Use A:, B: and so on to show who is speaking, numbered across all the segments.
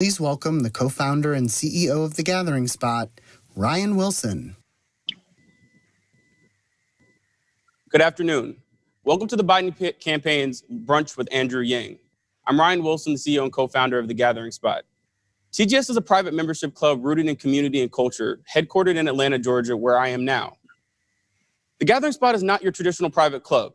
A: Please welcome the co-founder and CEO of The Gathering Spot, Ryan Wilson.
B: Good afternoon. Welcome to the Biden campaign's Brunch with Andrew Yang. I'm Ryan Wilson, the CEO and co-founder of The Gathering Spot. TGS is a private membership club rooted in community and culture, headquartered in Atlanta, Georgia, where I am now. The Gathering Spot is not your traditional private club.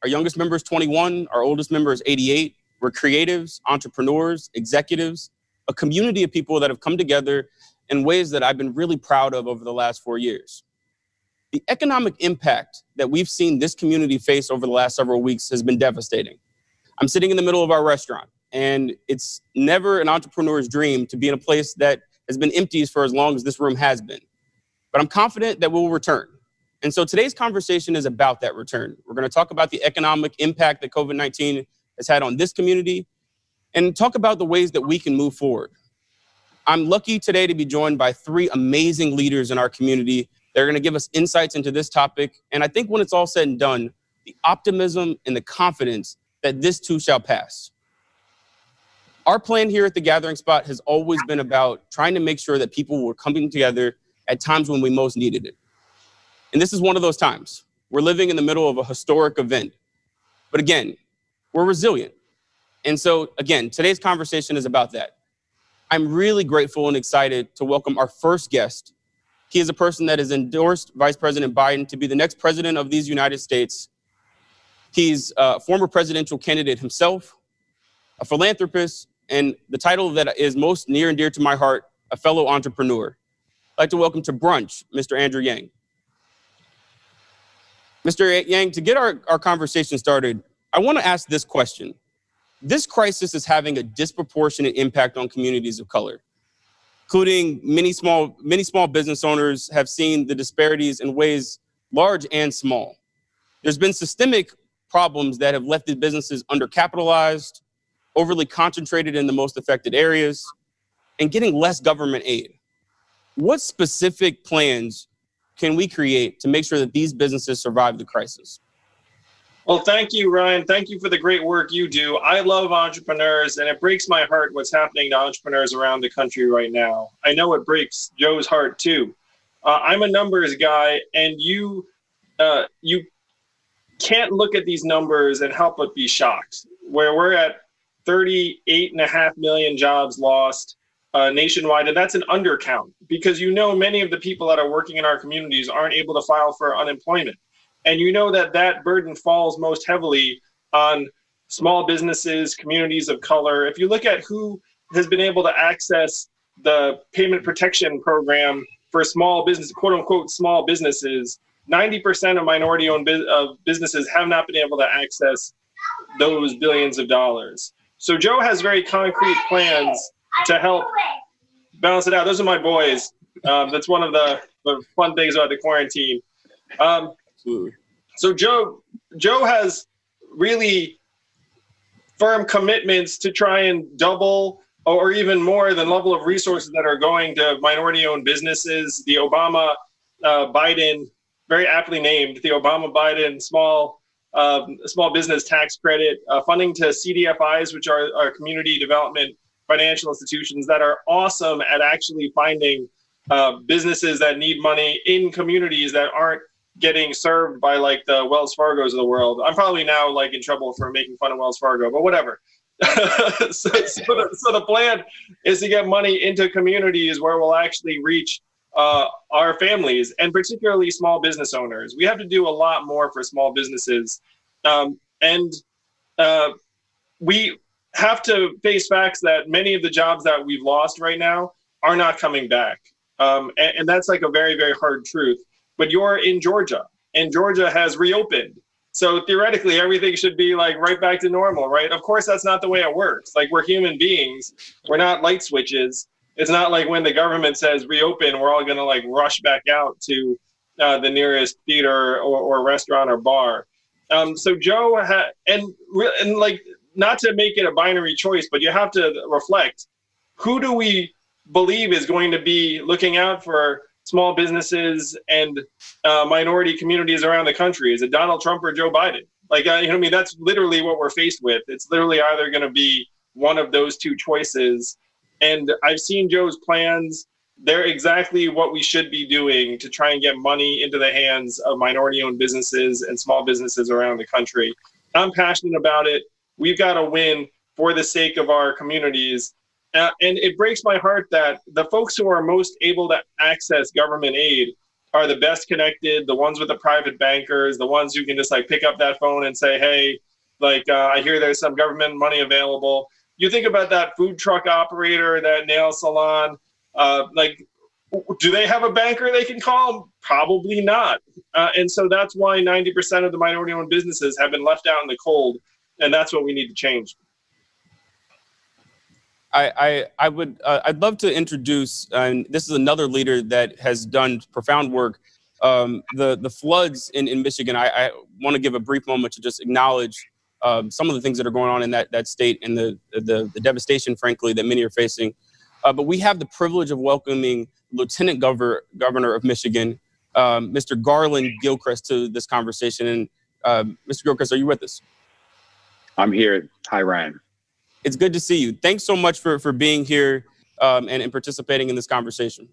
B: Our youngest member is 21, our oldest member is 88. We're creatives, entrepreneurs, executives, a community of people that have come together in ways that I've been really proud of over the last 4 years. The economic impact that we've seen this community face over the last several weeks has been devastating. I'm sitting in the middle of our restaurant, and it's never an entrepreneur's dream to be in a place that has been empty for as long as this room has been. But I'm confident that we'll return. And so today's conversation is about that return. We're going to talk about the economic impact that COVID-19 has had on this community and talk about the ways that we can move forward. I'm lucky today to be joined by 3 amazing leaders in our community. They're going to give us insights into this topic. And I think when it's all said and done, the optimism and the confidence that this too shall pass. Our plan here at The Gathering Spot has always been about trying to make sure that people were coming together at times when we most needed it. And this is one of those times. We're living in the middle of a historic event. But again, we're resilient. And so, again, today's conversation is about that. I'm really grateful and excited to welcome our first guest. He is a person that has endorsed Vice President Biden to be the next president of these United States. He's a former presidential candidate himself, a philanthropist, and the title that is most near and dear to my heart, a fellow entrepreneur. I'd like to welcome to brunch, Mr. Andrew Yang. Mr. Yang, to get our conversation started, I want to ask this question. This crisis is having a disproportionate impact on communities of color, including many small business owners have seen the disparities in ways large and small. There's been systemic problems that have left the businesses undercapitalized, overly concentrated in the most affected areas, and getting less government aid. What specific plans can we create to make sure that these businesses survive the crisis?
C: Well, thank you, Ryan. Thank you for the great work you do. I love entrepreneurs, and it breaks my heart what's happening to entrepreneurs around the country right now. I know it breaks Joe's heart, too. I'm a numbers guy, and you can't look at these numbers and help but be shocked. Where we're at 38.5 million jobs lost nationwide, and that's an undercount because many of the people that are working in our communities aren't able to file for unemployment. And that burden falls most heavily on small businesses, communities of color. If you look at who has been able to access the payment protection program for small business, quote unquote, small businesses, 90% of minority-owned businesses have not been able to access those billions of dollars. So Joe has very concrete plans to help balance it out. Those are my boys. That's one of the fun things about the quarantine. So Joe has really firm commitments to try and double or even more the level of resources that are going to minority-owned businesses. The Obama-Biden, very aptly named, the Obama-Biden small business tax credit, funding to CDFIs, which are our community development financial institutions that are awesome at actually finding businesses that need money in communities that aren't getting served by like the Wells Fargos of the world. I'm probably now like in trouble for making fun of Wells Fargo, but whatever. So the plan is to get money into communities where we'll actually reach our families and particularly small business owners. We have to do a lot more for small businesses. And we have to face facts that many of the jobs that we've lost right now are not coming back. And that's like a very, very hard truth. But you're in Georgia, and Georgia has reopened. So theoretically, everything should be like right back to normal, right? Of course, that's not the way it works. Like, we're human beings. We're not light switches. It's not like when the government says reopen, we're all going to like rush back out to the nearest theater or restaurant or bar. So Joe and like, not to make it a binary choice, but you have to reflect, who do we believe is going to be looking out for small businesses and minority communities around the country? Is it Donald Trump or Joe Biden? Like, that's literally what we're faced with. It's literally either going to be one of those two choices. And I've seen Joe's plans. They're exactly what we should be doing to try and get money into the hands of minority-owned businesses and small businesses around the country. I'm passionate about it. We've got to win for the sake of our communities. And it breaks my heart that the folks who are most able to access government aid are the best connected, the ones with the private bankers, the ones who can just like pick up that phone and say, hey, I hear there's some government money available. You think about that food truck operator, that nail salon, do they have a banker they can call? Probably not. And so that's why 90% of the minority-owned businesses have been left out in the cold, and that's what we need to change.
B: I'd love to introduce, and this is another leader that has done profound work. The floods in Michigan. I want to give a brief moment to just acknowledge some of the things that are going on in that state and the devastation, frankly, that many are facing. But we have the privilege of welcoming Lieutenant Governor of Michigan, Mr. Garland Gilchrist, to this conversation. And Mr. Gilchrist, are you with us?
D: I'm here. Hi, Ryan.
B: It's good to see you. Thanks so much for being here and participating in this conversation.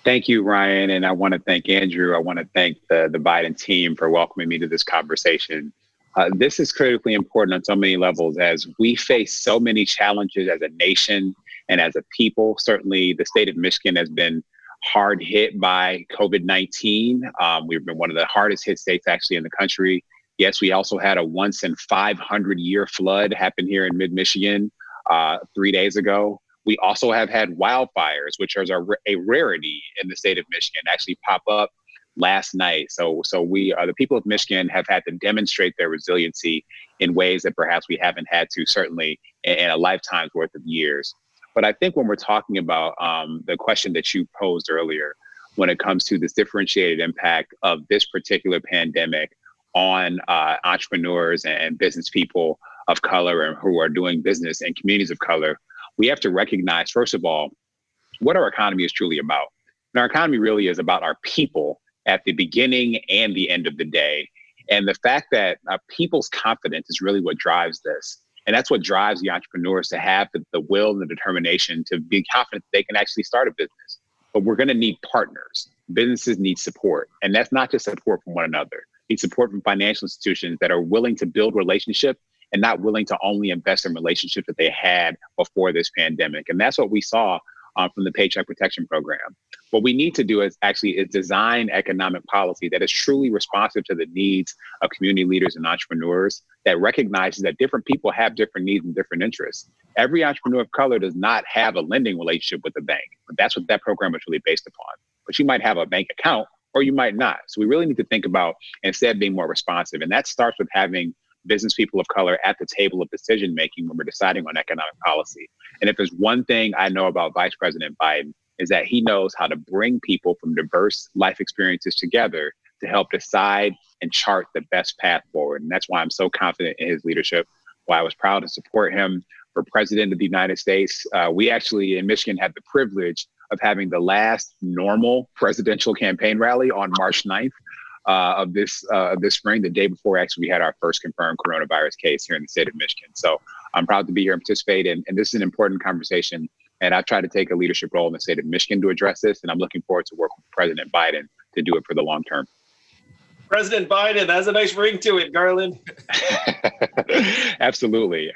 D: Thank you, Ryan. And I want to thank Andrew. I want to thank the Biden team for welcoming me to this conversation. This is critically important on so many levels as we face so many challenges as a nation and as a people. Certainly, the state of Michigan has been hard hit by COVID-19. We've been one of the hardest hit states actually in the country. Yes, we also had a once in 500 year flood happen here in mid-Michigan 3 days ago. We also have had wildfires, which is a rarity in the state of Michigan, actually pop up last night. So we, the people of Michigan, have had to demonstrate their resiliency in ways that perhaps we haven't had to, certainly in a lifetime's worth of years. But I think when we're talking about the question that you posed earlier, when it comes to this differentiated impact of this particular pandemic on entrepreneurs and business people of color and who are doing business in communities of color, we have to recognize, first of all, what our economy is truly about. And our economy really is about our people at the beginning and the end of the day. And the fact that people's confidence is really what drives this. And that's what drives the entrepreneurs to have the will and the determination to be confident that they can actually start a business. But we're going to need partners. Businesses need support. And that's not just support from one another. Need support from financial institutions that are willing to build relationships and not willing to only invest in relationships that they had before this pandemic. And that's what we saw from the Paycheck Protection Program. What we need to do is design economic policy that is truly responsive to the needs of community leaders and entrepreneurs, that recognizes that different people have different needs and different interests. Every entrepreneur of color does not have a lending relationship with a bank, but that's what that program is really based upon. But you might have a bank account or you might not. So we really need to think about instead being more responsive. And that starts with having business people of color at the table of decision making when we're deciding on economic policy. And if there's one thing I know about Vice President Biden, is that he knows how to bring people from diverse life experiences together to help decide and chart the best path forward. And that's why I'm so confident in his leadership, why I was proud to support him for President of the United States. We actually in Michigan had the privilege of having the last normal presidential campaign rally on March 9th. Of this spring, the day before actually we had our first confirmed coronavirus case here in the state of Michigan. So I'm proud to be here and participate. And this is an important conversation. And I've tried to take a leadership role in the state of Michigan to address this. And I'm looking forward to work with President Biden to do it for the long term.
C: President Biden, that's a nice ring to it, Garland.
D: Absolutely.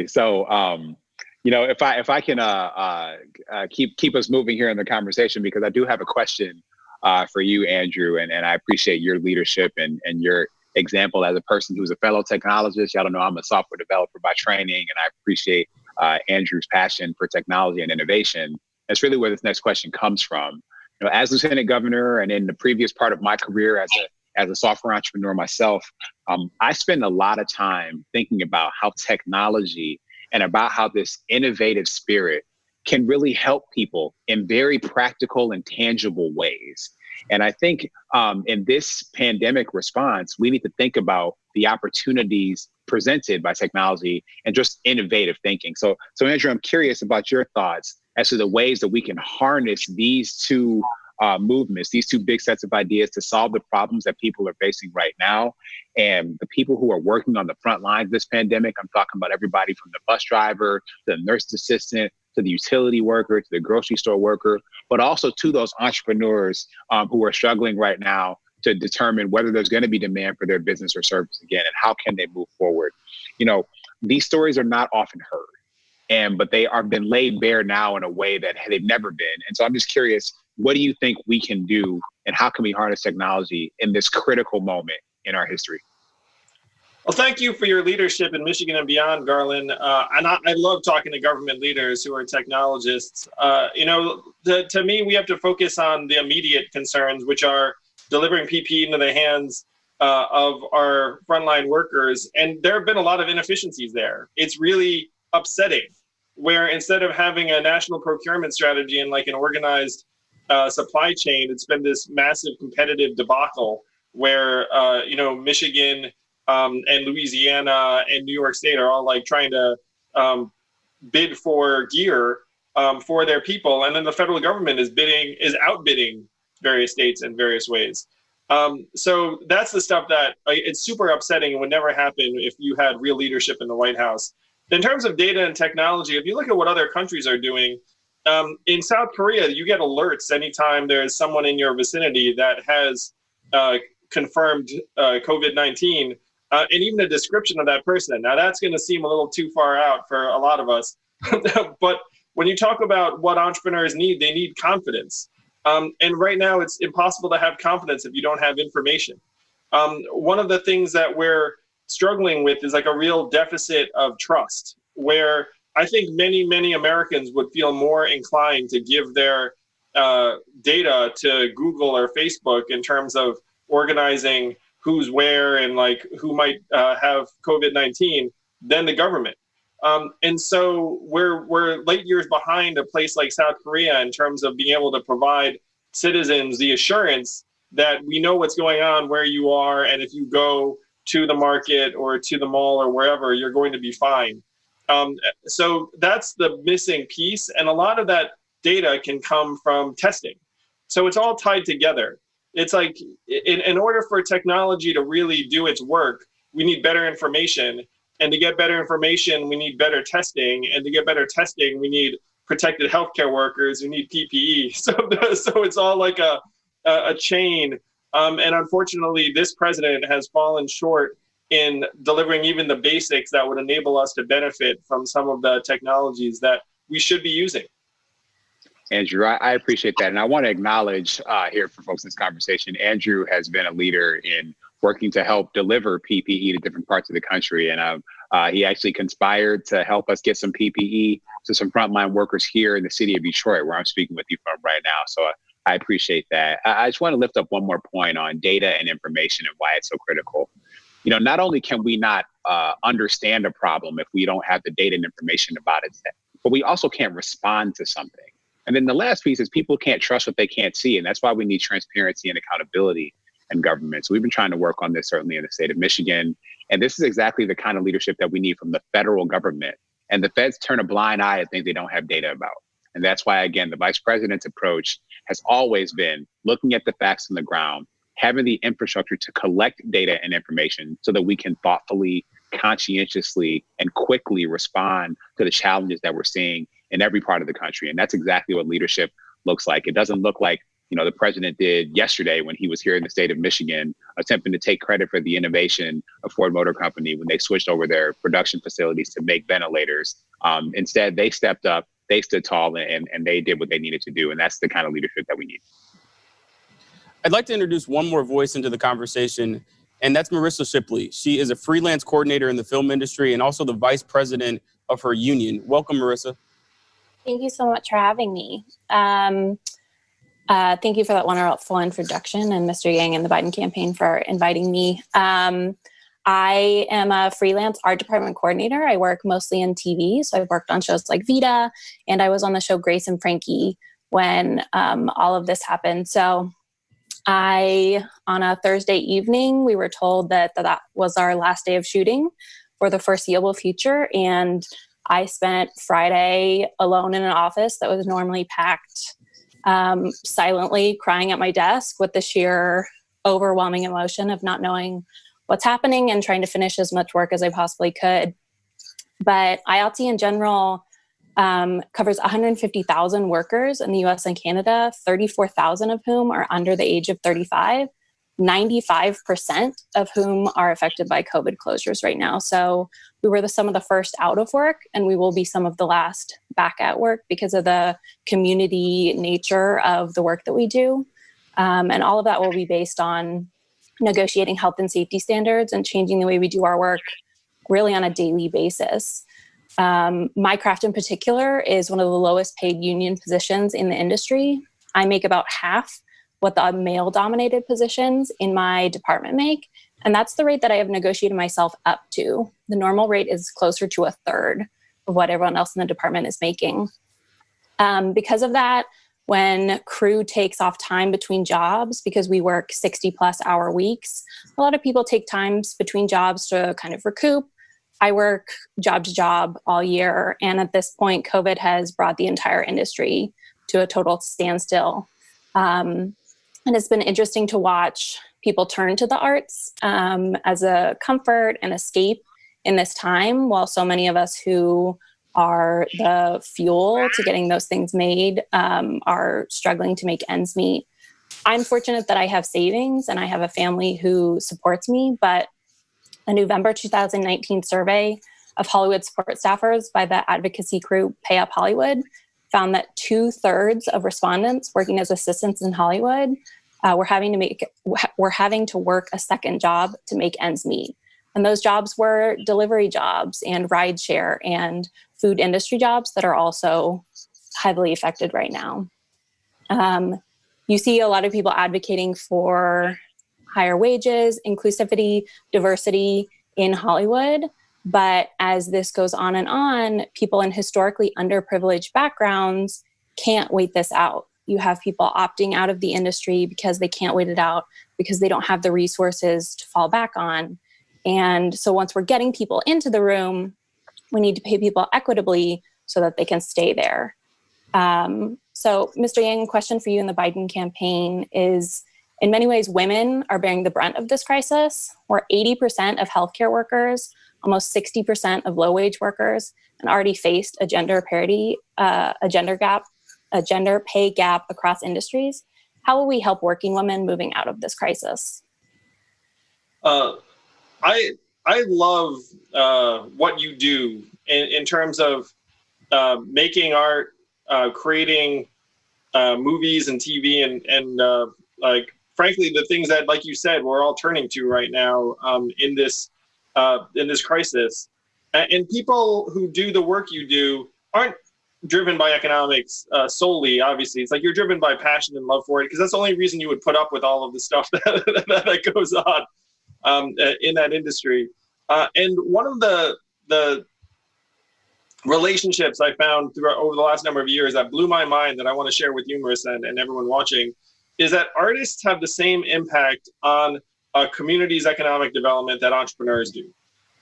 D: So, if I can keep us moving here in the conversation, because I do have a question for you, Andrew, and I appreciate your leadership and your example as a person who's a fellow technologist. Y'all don't know I'm a software developer by training, and I appreciate Andrew's passion for technology and innovation. That's really where this next question comes from. As Lieutenant Governor and in the previous part of my career as a software entrepreneur myself, I spend a lot of time thinking about how technology and about how this innovative spirit can really help people in very practical and tangible ways. And I think in this pandemic response, we need to think about the opportunities presented by technology and just innovative thinking. So Andrew, I'm curious about your thoughts as to the ways that we can harness these two movements, these two big sets of ideas to solve the problems that people are facing right now. And the people who are working on the front lines of this pandemic, I'm talking about everybody from the bus driver, the nurse assistant, to the utility worker, to the grocery store worker, but also to those entrepreneurs who are struggling right now to determine whether there's going to be demand for their business or service again, and how can they move forward. These stories are not often heard, but they are been laid bare now in a way that they've never been. And so I'm just curious, what do you think we can do, and how can we harness technology in this critical moment in our history?
C: Well, thank you for your leadership in Michigan and beyond, Garland. And I love talking to government leaders who are technologists. To me, we have to focus on the immediate concerns, which are delivering PPE into the hands of our frontline workers. And there have been a lot of inefficiencies there. It's really upsetting, where instead of having a national procurement strategy and like an organized supply chain, it's been this massive competitive debacle where, Michigan and Louisiana and New York State are all like trying to bid for gear for their people. And then the federal government is outbidding various states in various ways. So that's the stuff that it's super upsetting and would never happen if you had real leadership in the White House. In terms of data and technology, if you look at what other countries are doing, in South Korea, you get alerts anytime there's someone in your vicinity that has confirmed COVID-19. And even a description of that person. Now, that's going to seem a little too far out for a lot of us. But when you talk about what entrepreneurs need, they need confidence. And right now, it's impossible to have confidence if you don't have information. One of the things that we're struggling with is like a real deficit of trust, where I think many, many Americans would feel more inclined to give their data to Google or Facebook in terms of organizing who's where and like who might have COVID-19 than the government. And so we're late years behind a place like South Korea in terms of being able to provide citizens the assurance that we know what's going on where you are, and if you go to the market or to the mall or wherever, you're going to be fine. So that's the missing piece. And a lot of that data can come from testing. So it's all tied together. It's like in order for technology to really do its work, we need better information. And to get better information, we need better testing. And to get better testing, we need protected healthcare workers who need PPE. So it's all like a chain. And unfortunately, this president has fallen short in delivering even the basics that would enable us to benefit from some of the technologies that we should be using.
D: Andrew, I appreciate that. And I want to acknowledge here for folks in this conversation, Andrew has been a leader in working to help deliver PPE to different parts of the country. And he actually conspired to help us get some PPE to some frontline workers here in the city of Detroit, where I'm speaking with you from right now. So I appreciate that. I just want to lift up one more point on data and information and why it's so critical. Not only can we not understand a problem if we don't have the data and information about it, but we also can't respond to something. And then the last piece is people can't trust what they can't see. And that's why we need transparency and accountability in government. So we've been trying to work on this, certainly in the state of Michigan. And this is exactly the kind of leadership that we need from the federal government. And the feds turn a blind eye at things they don't have data about. And that's why, again, the vice president's approach has always been looking at the facts on the ground, having the infrastructure to collect data and information so that we can thoughtfully, conscientiously, and quickly respond to the challenges that we're seeing in every part of the country. And that's exactly what leadership looks like. It doesn't look like, the president did yesterday when he was here in the state of Michigan, attempting to take credit for the innovation of Ford Motor Company when they switched over their production facilities to make ventilators. Instead, they stepped up, they stood tall, and they did what they needed to do. And that's the kind of leadership that we need.
B: I'd like to introduce one more voice into the conversation, and that's Marissa Shipley. She is a freelance coordinator in the film industry and also the vice president of her union. Welcome, Marissa.
E: Thank you so much for having me. Thank you for that wonderful introduction, and Mr. Yang and the Biden campaign for inviting me. I am a freelance art department coordinator. I work mostly in TV, so I've worked on shows like Vita, and I was on the show Grace and Frankie when all of this happened. So on a Thursday evening, we were told that was our last day of shooting for the foreseeable future, and I spent Friday alone in an office that was normally packed, silently crying at my desk with the sheer overwhelming emotion of not knowing what's happening and trying to finish as much work as I possibly could. But IALTI in general covers 150,000 workers in the US and Canada, 34,000 of whom are under the age of 35, 95% of whom are affected by COVID closures right now. So we were some of the first out of work, and we will be some of the last back at work because of the community nature of the work that we do. And all of that will be based on negotiating health and safety standards and changing the way we do our work really on a daily basis. My craft in particular is one of the lowest paid union positions in the industry. I make about half what the male-dominated positions in my department make, and that's the rate that I have negotiated myself up to. The normal rate is closer to a third of what everyone else in the department is making. Because of that, when crew takes off time between jobs, because we work 60-plus hour weeks, a lot of people take times between jobs to kind of recoup. I work job to job all year, and at this point, COVID has brought the entire industry to a total standstill. And it's been interesting to watch people turn to the arts as a comfort and escape in this time, while so many of us who are the fuel to getting those things made are struggling to make ends meet. I'm fortunate that I have savings and I have a family who supports me, but a November 2019 survey of Hollywood support staffers by the advocacy group Pay Up Hollywood found that 2/3 of respondents working as assistants in Hollywood were having to work a second job to make ends meet. And those jobs were delivery jobs and rideshare and food industry jobs that are also heavily affected right now. You see a lot of people advocating for higher wages, inclusivity, diversity in Hollywood. But as this goes on, people in historically underprivileged backgrounds can't wait this out. You have people opting out of the industry because they can't wait it out, because they don't have the resources to fall back on. And so once we're getting people into the room, we need to pay people equitably so that they can stay there. So Mr. Yang, a question for you in the Biden campaign is, in many ways, women are bearing the brunt of this crisis. We're 80% of healthcare workers, almost 60% of low-wage workers, and already faced a gender parity, a gender pay gap across industries. How will we help working women moving out of this crisis?
C: I love what you do in terms of making art, creating movies and TV, and like, frankly, the things that, like you said, we're all turning to right now in this crisis. And people who do the work you do aren't driven by economics solely. Obviously, it's like you're driven by passion and love for it, because that's the only reason you would put up with all of the stuff that goes on in that industry. And one of the relationships I found over the last number of years that blew my mind, that I want to share with you, Marissa, and everyone watching, is that artists have the same impact on a community's economic development that entrepreneurs do.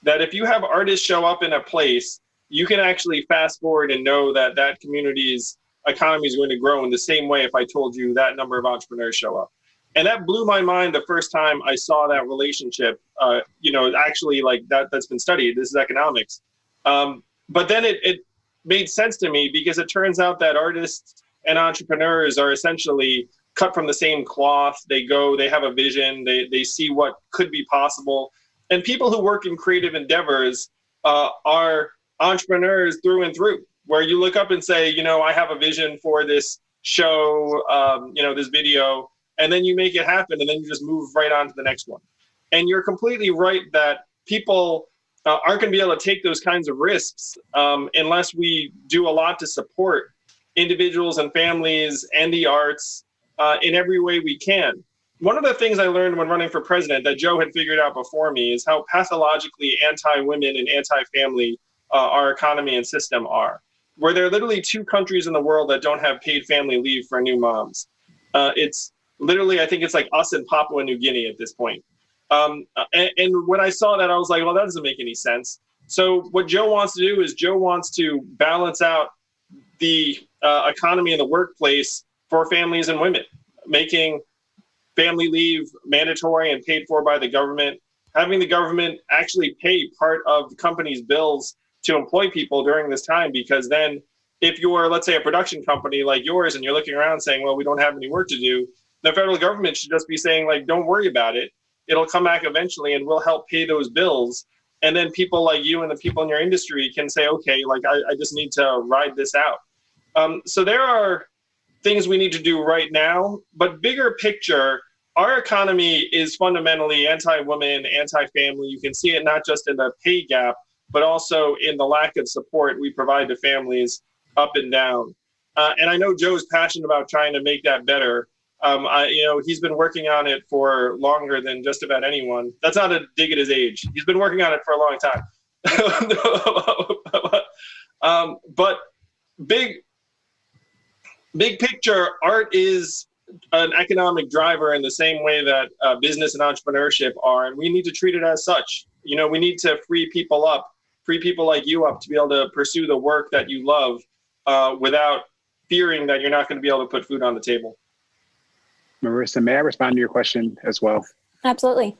C: That if you have artists show up in a place, you can actually fast forward and know that that community's economy is going to grow in the same way if I told you that number of entrepreneurs show up. And that blew my mind the first time I saw that relationship, actually, like that's been studied. This is economics. But then it made sense to me, because it turns out that artists and entrepreneurs are essentially cut from the same cloth. They have a vision, they see what could be possible. And people who work in creative endeavors are entrepreneurs through and through, where you look up and say, I have a vision for this show, this video, and then you make it happen, and then you just move right on to the next one. And you're completely right that people aren't going to be able to take those kinds of risks unless we do a lot to support individuals and families and the arts in every way we can. One of the things I learned when running for president that Joe had figured out before me is how pathologically anti-women and anti-family our economy and system are, where there are literally 2 countries in the world that don't have paid family leave for new moms. It's literally, I think it's like us and Papua New Guinea at this point. And when I saw that, I was like, well, that doesn't make any sense. So what Joe wants to do is Joe wants to balance out the economy in the workplace for families and women, making family leave mandatory and paid for by the government, having the government actually pay part of the company's bills to employ people during this time, because then if you're, let's say, a production company like yours and you're looking around saying, well, we don't have any work to do, the federal government should just be saying, like, don't worry about it. It'll come back eventually and we'll help pay those bills. And then people like you and the people in your industry can say, okay, like, I just need to ride this out. So there are things we need to do right now, but bigger picture, our economy is fundamentally anti-woman, anti-family. You can see it not just in the pay gap, but also in the lack of support we provide to families up and down. And I know Joe's passionate about trying to make that better. He's been working on it for longer than just about anyone. That's not a dig at his age. He's been working on it for a long time. But big picture, art is an economic driver in the same way that business and entrepreneurship are, and we need to treat it as such. You know, we need to free people like you up to be able to pursue the work that you love without fearing that you're not going to be able to put food on the table.
D: Marissa, may I respond to your question as well?
E: Absolutely.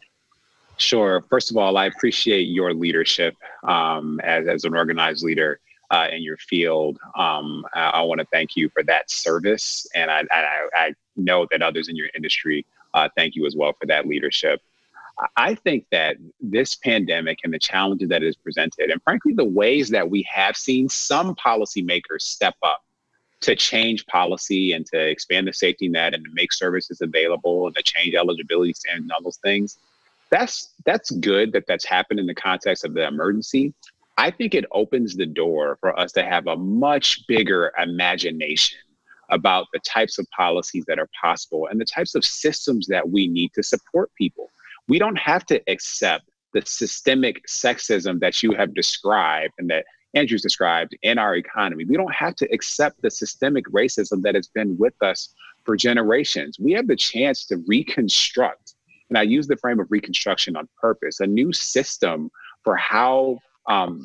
D: Sure. First of all, I appreciate your leadership as an organized leader in your field. I want to thank you for that service. And I know that others in your industry thank you as well for that leadership. I think that this pandemic and the challenges that it has presented, and frankly, the ways that we have seen some policymakers step up to change policy and to expand the safety net and to make services available and to change eligibility standards and all those things, that's good that that's happened in the context of the emergency. I think it opens the door for us to have a much bigger imagination about the types of policies that are possible and the types of systems that we need to support people. We don't have to accept the systemic sexism that you have described and that Andrew's described in our economy. We don't have to accept the systemic racism that has been with us for generations. We have the chance to reconstruct, and I use the frame of reconstruction on purpose, a new system for how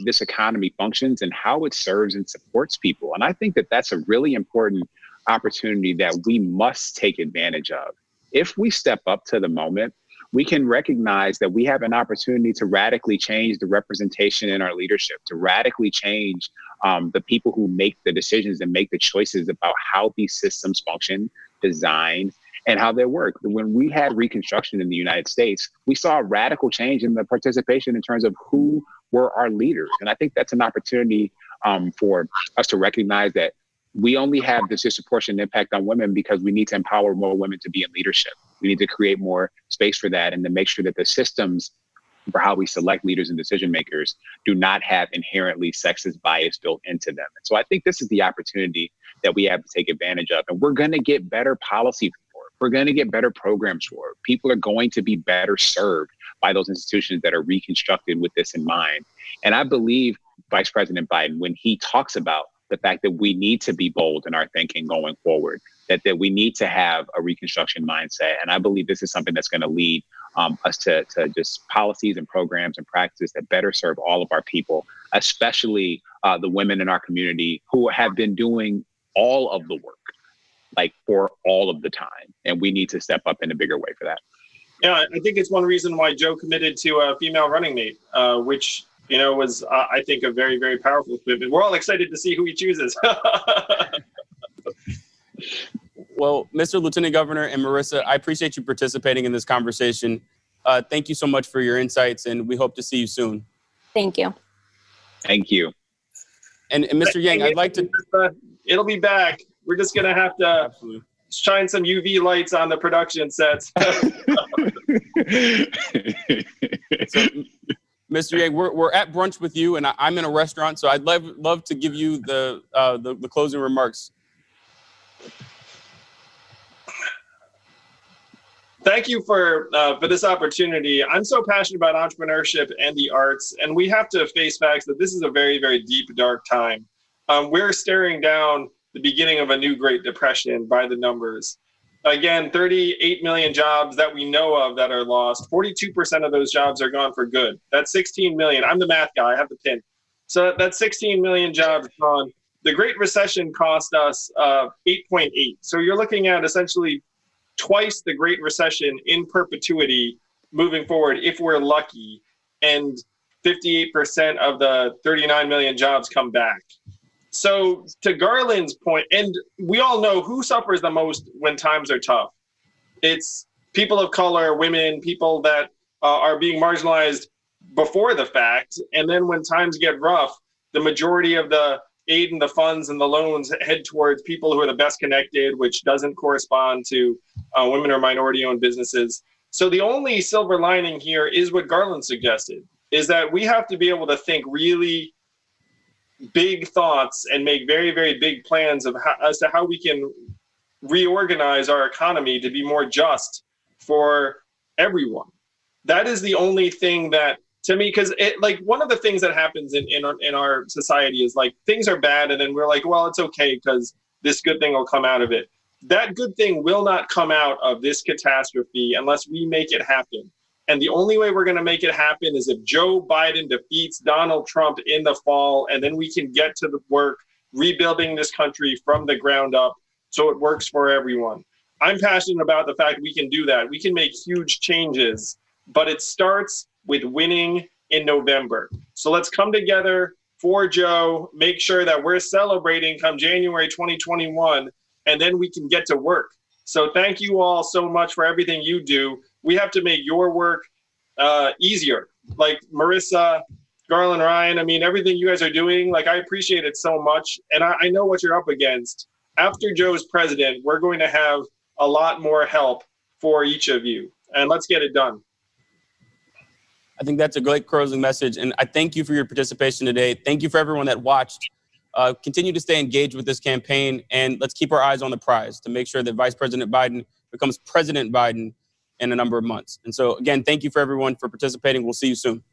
D: this economy functions and how it serves and supports people. And I think that that's a really important opportunity that we must take advantage of. If we step up to the moment, we can recognize that we have an opportunity to radically change the representation in our leadership, to radically change the people who make the decisions and make the choices about how these systems function, design, and how they work. When we had Reconstruction in the United States, we saw a radical change in the participation in terms of who were our leaders. And I think that's an opportunity for us to recognize that we only have this disproportionate impact on women because we need to empower more women to be in leadership. We need to create more space for that and to make sure that the systems for how we select leaders and decision makers do not have inherently sexist bias built into them. And so I think this is the opportunity that we have to take advantage of. And we're going to get better policy for it. We're going to get better programs for it. People are going to be better served by those institutions that are reconstructed with this in mind. And I believe Vice President Biden, when he talks about the fact that we need to be bold in our thinking going forward, that we need to have a reconstruction mindset. And I believe this is something that's going to lead us to just policies and programs and practices that better serve all of our people, especially the women in our community who have been doing all of the work, like for all of the time. And we need to step up in a bigger way for that.
C: Yeah, I think it's one reason why Joe committed to a female running mate, which was, I think, a very, very powerful commitment. We're all excited to see who he chooses.
B: Well, Mr. Lieutenant Governor and Marissa, I appreciate you participating in this conversation. Thank you so much for your insights, and we hope to see you soon.
E: Thank you.
D: Thank you.
B: And Mr. Yang, I'd like to...
C: It'll be back. We're just going to have to
B: Absolutely.
C: Shine some UV lights on the production sets.
B: So, Mr. Yang, we're at brunch with you, and I'm in a restaurant, so I'd love to give you the closing remarks.
C: Thank you for this opportunity. I'm so passionate about entrepreneurship and the arts, and we have to face facts that this is a very, very deep, dark time. We're staring down the beginning of a new Great Depression by the numbers. Again, 38 million jobs that we know of that are lost. 42% of those jobs are gone for good. That's 16 million. I'm the math guy. I have the pin. So that's 16 million jobs gone. The Great Recession cost us 8.8. So you're looking at essentially twice the Great Recession in perpetuity moving forward, if we're lucky, and 58% of the 39 million jobs come back. So to Garland's point, and we all know who suffers the most when times are tough. It's people of color, women, people that are being marginalized before the fact. And then when times get rough, the majority of the aid and the funds and the loans head towards people who are the best connected, which doesn't correspond to women or minority-owned businesses. So the only silver lining here is what Garland suggested, is that we have to be able to think really big thoughts and make very, very big plans of as to how we can reorganize our economy to be more just for everyone. That is the only thing that, to me, because like one of the things that happens in our society is like things are bad and then we're like, well, it's okay because this good thing will come out of it. That good thing will not come out of this catastrophe unless we make it happen. And the only way we're going to make it happen is if Joe Biden defeats Donald Trump in the fall, and then we can get to the work rebuilding this country from the ground up so it works for everyone. I'm passionate about the fact we can do that. We can make huge changes, but it starts with winning in November. So let's come together for Joe, make sure that we're celebrating come January 2021, and then we can get to work. So thank you all so much for everything you do. We have to make your work easier. Like Marissa, Garland, Ryan, I mean, everything you guys are doing, like I appreciate it so much. And I know what you're up against. After Joe's president, we're going to have a lot more help for each of you. And let's get it done.
B: I think that's a great closing message. And I thank you for your participation today. Thank you for everyone that watched. Continue to stay engaged with this campaign, and let's keep our eyes on the prize to make sure that Vice President Biden becomes President Biden in a number of months. And so, again, thank you for everyone for participating. We'll see you soon.